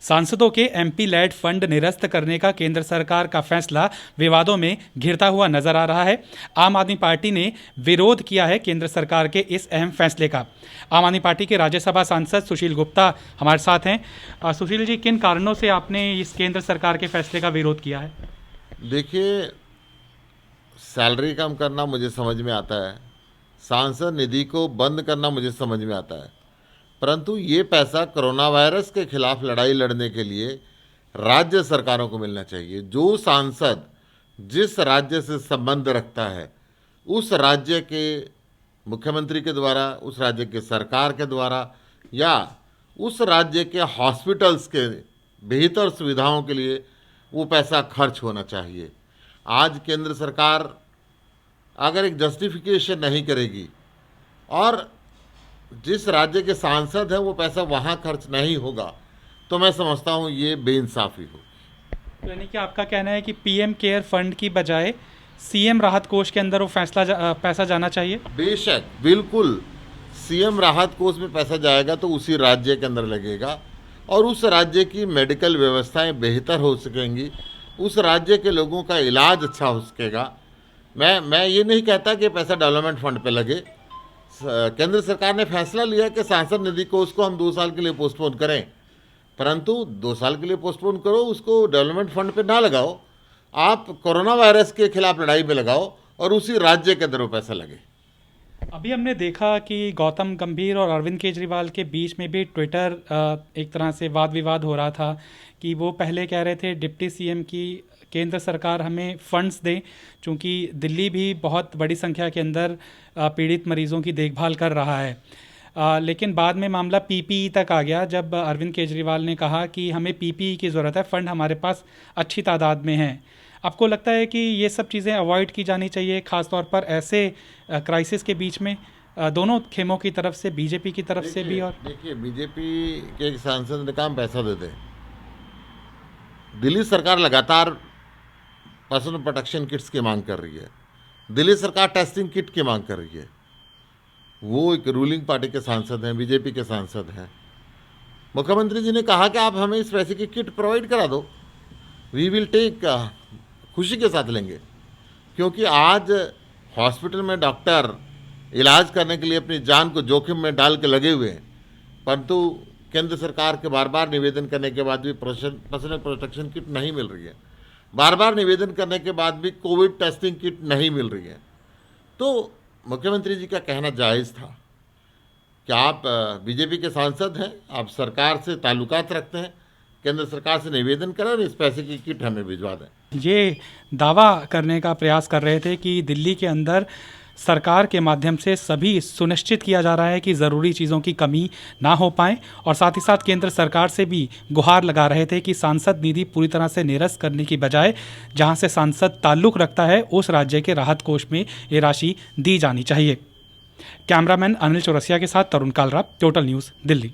सांसदों के MP lead fund निरस्त करने का केंद्र सरकार का फैसला विवादों में घिरता हुआ नजर आ रहा है। आम आदमी पार्टी ने विरोध किया है केंद्र सरकार के इस अहम फैसले का। आम आदमी पार्टी के राज्यसभा सांसद सुशील गुप्ता हमारे साथ हैं। सुशील जी, किन कारणों से आपने इस केंद्र सरकार के फैसले का विरोध किया है? देखिए, सैलरी कम करना मुझे समझ में आता है, सांसद निधि को बंद करना मुझे समझ में आता है, परंतु ये पैसा कोरोना वायरस के खिलाफ लड़ाई लड़ने के लिए राज्य सरकारों को मिलना चाहिए। जो सांसद जिस राज्य से संबंध रखता है, उस राज्य के मुख्यमंत्री के द्वारा, उस राज्य के सरकार के द्वारा या उस राज्य के हॉस्पिटल्स के बेहतर सुविधाओं के लिए वो पैसा खर्च होना चाहिए। आज केंद्र सरकार अगर एक जस्टिफिकेशन नहीं करेगी और जिस राज्य के सांसद हैं वो पैसा वहाँ खर्च नहीं होगा, तो मैं समझता हूँ ये बेइंसाफ़ी होगी। तो यानी कि आपका कहना है कि पीएम केयर फंड की बजाय सीएम राहत कोष के अंदर वो पैसा जाना चाहिए? बेशक, बिल्कुल। सीएम राहत कोष में पैसा जाएगा तो उसी राज्य के अंदर लगेगा और उस राज्य की मेडिकल व्यवस्थाएं बेहतर हो सकेंगी, उस राज्य के लोगों का इलाज अच्छा हो सकेगा। मैं ये नहीं कहता कि पैसा डेवलपमेंट फंड पे लगे। केंद्र सरकार ने फैसला लिया कि सांसद निधि कोष को हम 2 साल के लिए पोस्टपोन करें, परंतु 2 साल के लिए पोस्टपोन करो, उसको डेवलपमेंट फंड पे ना लगाओ, आप कोरोना वायरस के खिलाफ लड़ाई में लगाओ और उसी राज्य के अंदर वो पैसा लगे। अभी हमने देखा कि गौतम गंभीर और अरविंद केजरीवाल के बीच में भी ट्विटर एक तरह से वाद विवाद हो रहा था कि वो पहले कह रहे थे डिप्टी सीएम की केंद्र सरकार हमें फंड्स दे, चूँकि दिल्ली भी बहुत बड़ी संख्या के अंदर पीड़ित मरीजों की देखभाल कर रहा है। लेकिन बाद में मामला पीपीई तक आ गया, जब अरविंद केजरीवाल ने कहा कि हमें पीपीई की ज़रूरत है, फ़ंड हमारे पास अच्छी तादाद में है। आपको लगता है कि ये सब चीज़ें अवॉइड की जानी चाहिए, ख़ासतौर पर ऐसे क्राइसिस के बीच में, दोनों खेमों की तरफ से, बीजेपी की तरफ से भी? और देखिए, बीजेपी के एक सांसद ने कहा पैसा दे दे। दिल्ली सरकार लगातार पर्सनल प्रोटेक्शन किट्स की मांग कर रही है, दिल्ली सरकार टेस्टिंग किट की मांग कर रही है। वो एक रूलिंग पार्टी के सांसद हैं, बीजेपी के सांसद हैं। मुख्यमंत्री जी ने कहा कि आप हमें इस पैसे की किट प्रोवाइड करा दो, वी विल टेक, खुशी के साथ लेंगे। क्योंकि आज हॉस्पिटल में डॉक्टर इलाज करने के लिए अपनी जान को जोखिम में डाल के लगे हुए हैं, परंतु केंद्र सरकार के बार बार निवेदन करने के बाद भी पर्सनल प्रोटेक्शन किट नहीं मिल रही है, बार बार निवेदन करने के बाद भी कोविड टेस्टिंग किट नहीं मिल रही है। तो मुख्यमंत्री जी का कहना जायज़ था कि आप बीजेपी के सांसद हैं, आप सरकार से ताल्लुकात रखते हैं, केंद्र सरकार से निवेदन करें और इस पैसे की किट हमें भिजवा दें। ये दावा करने का प्रयास कर रहे थे कि दिल्ली के अंदर सरकार के माध्यम से सभी सुनिश्चित किया जा रहा है कि ज़रूरी चीज़ों की कमी ना हो पाए, और साथ ही साथ केंद्र सरकार से भी गुहार लगा रहे थे कि सांसद निधि पूरी तरह से निरस्त करने की बजाय जहां से सांसद ताल्लुक़ रखता है उस राज्य के राहत कोष में ये राशि दी जानी चाहिए। कैमरामैन अनिल चौरसिया के साथ तरुण कालरा, टोटल न्यूज़, दिल्ली।